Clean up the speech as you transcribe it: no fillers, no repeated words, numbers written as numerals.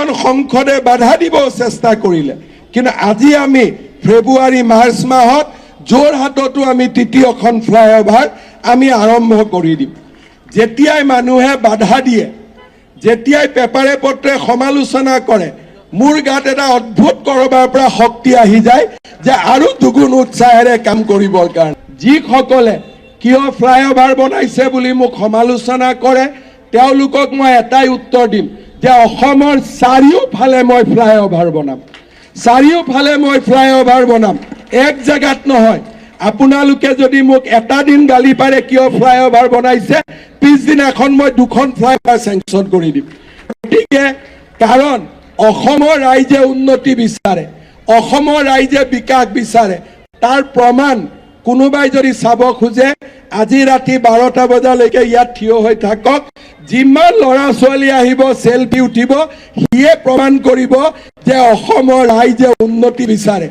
এখন সংসদে বাধা দিব চেষ্টা কৰিলে কিন্তু আজি আমি ফেব্ৰুৱাৰী মাৰ্চ মাহত যোৰহাটতো আমি তৃতীয়খন ফ্লাইঅভাৰ আমি আৰম্ভ কৰি দিম যেতিয়াই মানুহে বাধা দিয়ে যেতিয়াই পেপাৰে পত্ৰে সমালোচনা কৰে মোৰ গাত এটা অদ্ভুত কৰবাৰ পৰা শক্তি আহি যায় যে আৰু দুগুণ উৎসাহেৰে কাম কৰিবৰ কাৰণে যিসকলে কিয় ফ্লাইঅভাৰ বনাইছে বুলি মোক সমালোচনা কৰে তেওঁলোকক মই এটাই উত্তৰ দিম যে অসমৰ চাৰিওফালে মই ফ্লাইঅভাৰ বনাম চাৰিওফালে মই ফ্লাইঅভাৰ বনাম এক জায়গাত নহয় আপোনালোকে যদি মোক এটা দিন গালি পাৰে কিয় ফ্লাইঅভাৰ বনাইছে পিছদিনাখন মই দুখন ফ্লাইঅভাৰ চেংচন কৰি দিম গতিকে কাৰণ অসমৰ ৰাইজে উন্নতি বিচাৰে অসমৰ ৰাইজে বিকাশ বিচাৰে তাৰ প্ৰমাণ কোনোবাই যদি চাব খোজে আজি ৰাতি 12টা বজালৈকে ইয়াত থিয় হৈ থাকক যিমান ল'ৰা ছোৱালী আহিব সেলফি উঠিব সিয়ে প্ৰমাণ কৰিব যে অসমৰ ৰাইজে উন্নতি বিচাৰে